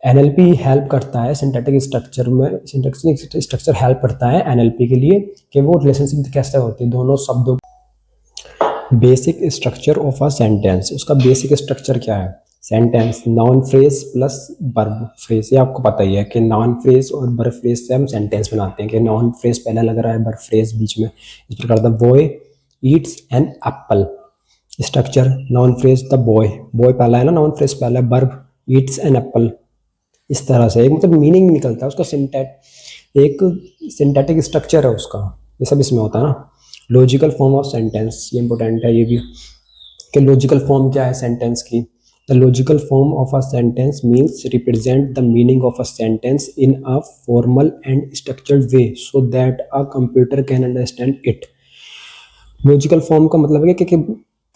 NLP help करता है सिंटैक्टिक स्ट्रक्चर में, सिंटैक्टिक स्ट्रक्चर हेल्प करता है एनएलपी के लिए कि वो रिलेशनशिप कैसे होती है दोनों शब्दों। Basic structure of a sentence, उसका बेसिक स्ट्रक्चर क्या है, sentence noun phrase plus verb phrase, ये आपको पता ही है कि नाउन फ्रेज और वर्ब फ्रेज से हम सेंटेंस बनाते हैं, कि नाउन फ्रेज पहले लग रहा है वर्ब फ्रेज बीच में, इस प्रकार the boy eats an apple. Structure noun phrase the boy, boy पहला है ना, नाउन फ्रेज पहला है, वर्ब ईट्स एन एप्पल, इस तरह से एक मतलब मीनिंग निकलता है उसका, एक सिंटैटिक स्ट्रक्चर है उसका, ये सब इसमें होता है ना। लॉजिकल फॉर्म ऑफ सेंटेंस, ये इंपॉर्टेंट है ये भी, कि लॉजिकल फॉर्म क्या है सेंटेंस की। The logical form of a sentence means represent the meaning of a sentence in a formal and structured way so that a computer can understand it. Logical form का मतलब है कि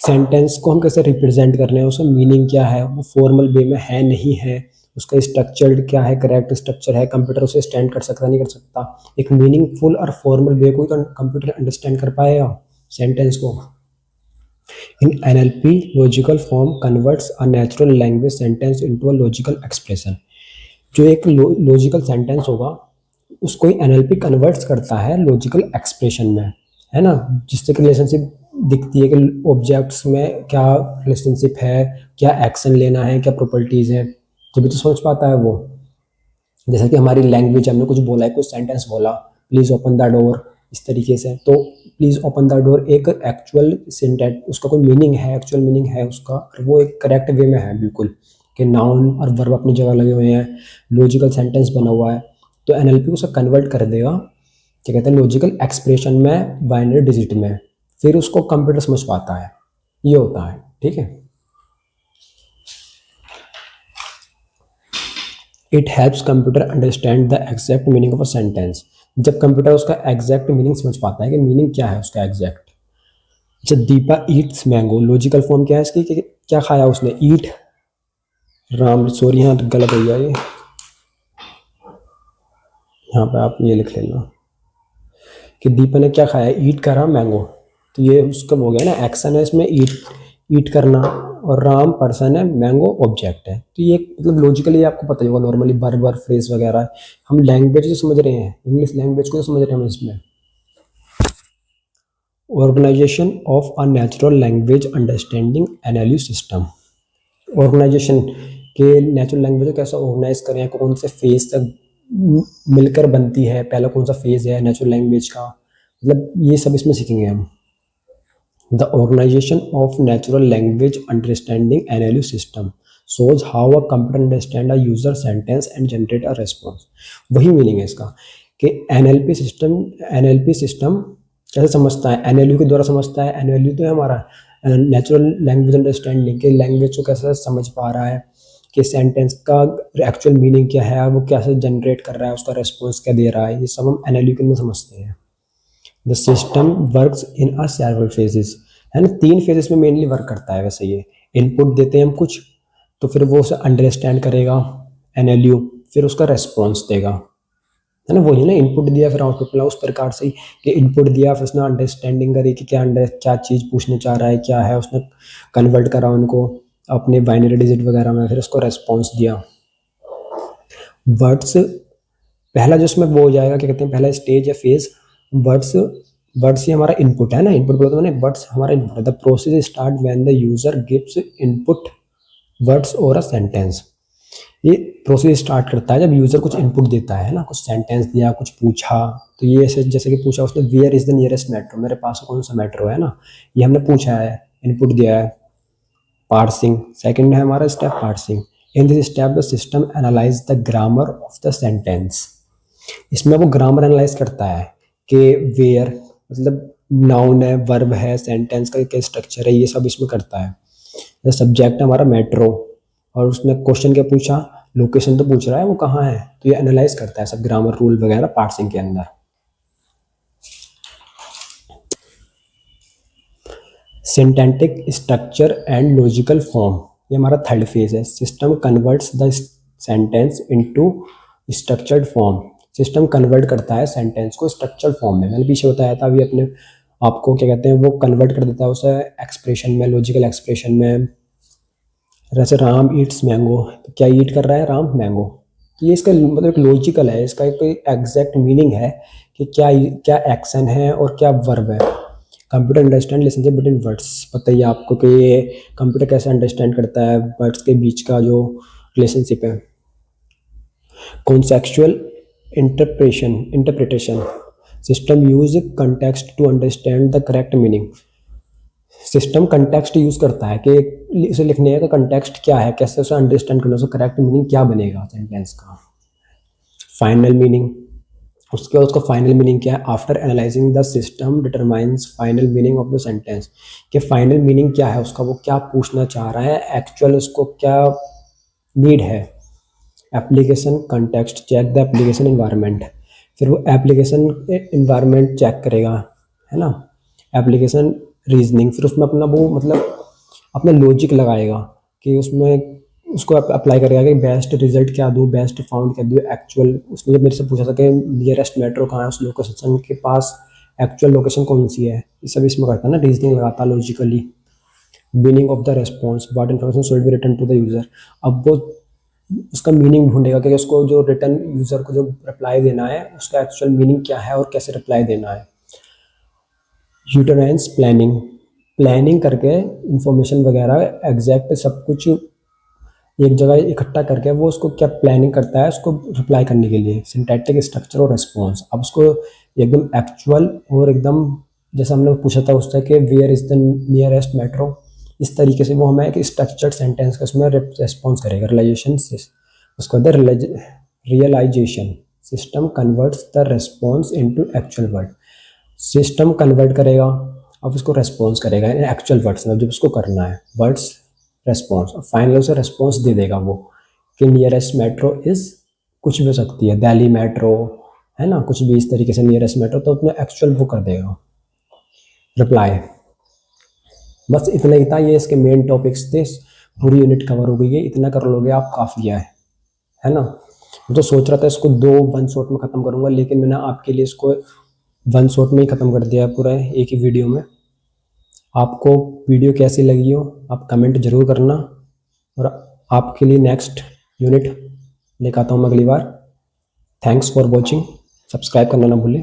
sentence को हम कैसे रिप्रेजेंट कर रहे हैं, उसका मीनिंग क्या है, वो फॉर्मल वे में है नहीं है, उसका स्ट्रक्चर्ड क्या है, करेक्ट स्ट्रक्चर है, कंप्यूटर उसे स्टैंड कर सकता नहीं कर सकता, एक मीनिंगफुल और फॉर्मल वे को कंप्यूटर अंडरस्टैंड कर पाएगा सेंटेंस को। In NLP logical form converts a natural language sentence into a logical expression. जो एक लॉजिकल सेंटेंस होगा उसको एनएलपी कन्वर्ट्स करता है लॉजिकल एक्सप्रेशन में, है ना, जिससे कि रिलेशनशिप दिखती है कि ऑब्जेक्ट्स में क्या रिलेशनशिप है, क्या एक्शन लेना है, क्या प्रॉपर्टीज है, जब तो समझ पाता है वो। जैसे कि हमारी लैंग्वेज, हमने कुछ बोला है, कुछ सेंटेंस बोला, प्लीज ओपन द डोर, इस तरीके से, तो प्लीज ओपन द डोर एक एक्चुअल सेंटेंस, उसका कोई मीनिंग है, एक्चुअल मीनिंग है उसका, और वो एक करेक्ट वे में है बिल्कुल, कि नाउन और वर्ब अपनी जगह लगे हुए हैं, लॉजिकल सेंटेंस बना हुआ है, तो एनएलपी उसे कन्वर्ट कर देगा, क्या कहते हैं, लॉजिकल एक्सप्रेशन में, बाइनरी डिजिट में, फिर उसको कंप्यूटर समझ पाता है, ये होता है, ठीक है। It helps computer understand the exact meaning of a sentence, जब कंप्यूटर उसका एग्जैक्ट मीनिंग समझ पाता है कि मीनिंग क्या है उसका एग्जैक्ट। अच्छा, Deepa Yeats mango, logical form क्या है इसकी, कि क्या खाया उसने, ईट, राम, सॉरी यहाँ गलत हो गया ये, यहाँ पे आप ये लिख लेना कि दीपा ने क्या खाया, ईट करा मैंगो, तो ये उसका हो गया ना, एक्शन है इसमें, ईट, ईट करना, और राम पर्सन है, मैंगो ऑब्जेक्ट है, तो ये मतलब लॉजिकली आपको पता ही होगा, नॉर्मली बार फ्रेज वगैरह हम लैंग्वेज जो समझ रहे हैं, इंग्लिश लैंग्वेज को जो समझ रहे हैं हम इसमें। Organization of a natural language understanding NLU system, organization के नेचुरल लैंग्वेज को कैसे ऑर्गेनाइज करें, कौन से फेज तक मिलकर बनती है, पहला कौन सा फेज है नेचुरल लैंग्वेज का, मतलब ये सब इसमें सीखेंगे हम। The organization of natural language understanding NLU system shows how a computer understand a user sentence and generate a response। वही मीनिंग है इसका कि एनएलपी सिस्टम कैसे समझता है, एनएलयू के द्वारा समझता है, एनएलयू तो है हमारा नेचुरल लैंग्वेज अंडरस्टैंडिंग, के लैंग्वेज को कैसे समझ पा रहा है, कि सेंटेंस का एक्चुअल मीनिंग क्या है, वो कैसे जनरेट कर रहा है, उसका रेस्पॉन्स क्या दे रहा है, ये सब हम एनएलयू के अंदर समझते हैं। The system works in a several phases, है ना, 3 फेजेस में मेनली वर्क करता है वैसे ये। इनपुट देते हैं हम कुछ, तो फिर वो उसे अंडरस्टैंड करेगा एनएलयू, फिर उसका रेस्पॉन्स देगा, है ना, वही ना, इनपुट दिया फिर आउटपुट मिला, उस प्रकार से ही कि इनपुट दिया फिर उसने अंडरस्टैंडिंग करी कि क्या चीज़ पूछना चाह रहा है, क्या है, उसने कन्वर्ट करा उनको अपने बाइनरी डिजिट वगैरह में, फिर उसको रेस्पॉन्स दिया। वर्ड्स पहला जो उसमें वो हो जाएगा, क्या कहते हैं, पहला स्टेज या फेज, वर्ड्स, वर्ड्स ही हमारा इनपुट है ना, इनपुट बोलते हैं वर्ड्स हमारा इनपुट है। The process start when the user gives input words और अ सेंटेंस, ये प्रोसेस स्टार्ट करता है जब यूजर कुछ इनपुट देता है ना, कुछ सेंटेंस दिया, कुछ पूछा, तो ये ऐसे जैसे कि पूछा उसने, where is the nearest metro, मेरे पास कौन सा मेट्रो है ना, ये हमने पूछा है, इनपुट दिया है। पार्सिंग सेकंड है हमारा step, parsing. In this step the system analyse the grammar of the sentence, इसमें वो ग्रामर एनालाइज करता है कि वेयर मतलब नाउन है, वर्ब है, सेंटेंस का क्या स्ट्रक्चर है, ये सब इसमें करता है। सब्जेक्ट हमारा मेट्रो, और उसने क्वेश्चन क्या पूछा, लोकेशन तो पूछ रहा है वो कहाँ है, तो ये एनालाइज करता है सब ग्रामर रूल वगैरह पार्सिंग के अंदर। Syntactic structure and logical form, ये हमारा थर्ड फेज है। System converts the sentence into structured form, system convert करता है सेंटेंस को स्ट्रक्चर्ड फॉर्म में। मैंने पीछे बताया था अभी अपने आपको, क्या कहते हैं, वो कन्वर्ट कर देता है उसे एक्सप्रेशन में, लॉजिकल एक्सप्रेशन में। जैसे राम ईट्स मैंगो, तो क्या ईट कर रहा है राम? मैंगो। तो ये इसका मतलब एक लॉजिकल है, इसका एक कोई एग्जैक्ट मीनिंग है कि क्या क्या एक्शन है और क्या वर्ब है। Computer understand relationship between words, पता ही है आपको कि ये कंप्यूटर कैसे अंडरस्टैंड करता है वर्ड्स के बीच का जो रिलेशनशिप है। Conceptual interpretation, system use context to understand the correct meaning, system context use करता है कि इसे लिखने का कंटेक्स्ट क्या है, कैसे उसे अंडरस्टैंड करना, उसका करेक्ट मीनिंग क्या बनेगा सेंटेंस का। फाइनल मीनिंग, उसके बाद उसका फाइनल मीनिंग क्या है। After analysing the system determines final meaning of the sentence, कि फाइनल मीनिंग क्या है उसका, वो क्या पूछना चाह रहा है, एक्चुअल उसको क्या नीड है। Application context, check the application environment, फिर वो एप्लीकेशन एनवायरनमेंट चेक करेगा, है ना। एप्लीकेशन रीजनिंग, फिर उसमें अपना वो मतलब अपना लॉजिक लगाएगा कि उसमें उसको अप्लाई करेगा कि बेस्ट रिजल्ट क्या दूँ, बेस्ट फाउंड क्या दूँ। एक्चुअल उसने जब मेरे से पूछा था कि नियरेस्ट मेट्रो कहाँ है, उस लोकेशन के पास एक्चुअल लोकेशन कौन सी है, ये सब इसमें करता है ना, रीजनिंग लगाता logically. Meaning of the response, what information should be return to the user, अब वो उसका मीनिंग ढूंढेगा कि उसको जो रिटर्न यूजर को जो रिप्लाई देना है उसका एक्चुअल मीनिंग क्या है और कैसे रिप्लाई देना है। यूटेरेंस प्लानिंग, प्लानिंग करके इंफॉर्मेशन वगैरह एग्जैक्ट सब कुछ एक जगह इकट्ठा करके वो उसको क्या प्लानिंग करता है उसको रिप्लाई करने के लिए। सिंटैक्टिक स्ट्रक्चर और रिस्पॉन्स, अब उसको एकदम एक्चुअल और एकदम जैसा हमने पूछा था उससे कि where is the nearest metro, इस तरीके से वो हमें एक स्ट्रक्चर्ड सेंटेंस का उसमें रिस्पॉन्स करेगा। रियलाइजेशन, उसको realization, system converts the response into actual word, system convert करेगा अब उसको रेस्पॉन्स करेगा एक्चुअल वर्ड्स में जब उसको करना है, वर्ड्स रेस्पॉन्स, और फाइनल उसे रेस्पॉन्स दे देगा वो कि नियरेस्ट मेट्रो इज़ कुछ भी हो सकती है, दिल्ली मेट्रो, है ना, कुछ भी इस तरीके से नियरेस्ट मेट्रो, तो अपने एक्चुअल वो कर देगा रिप्लाई। बस इतना ही था, ये इसके मेन टॉपिक्स थे, पूरी यूनिट कवर हो गई है, इतना कर लोगे आप काफ़ी है ना। मैं तो सोच रहा था इसको दो वन शॉट में ख़त्म करूँगा, लेकिन मैंने आपके लिए इसको वन शॉट में ही ख़त्म कर दिया पूरा एक ही वीडियो में। आपको वीडियो कैसी लगी हो आप कमेंट ज़रूर करना, और आपके लिए नेक्स्ट यूनिट लेकर आता हूँ मैं अगली बार। थैंक्स फॉर वॉचिंग, सब्सक्राइब करना ना भूलें।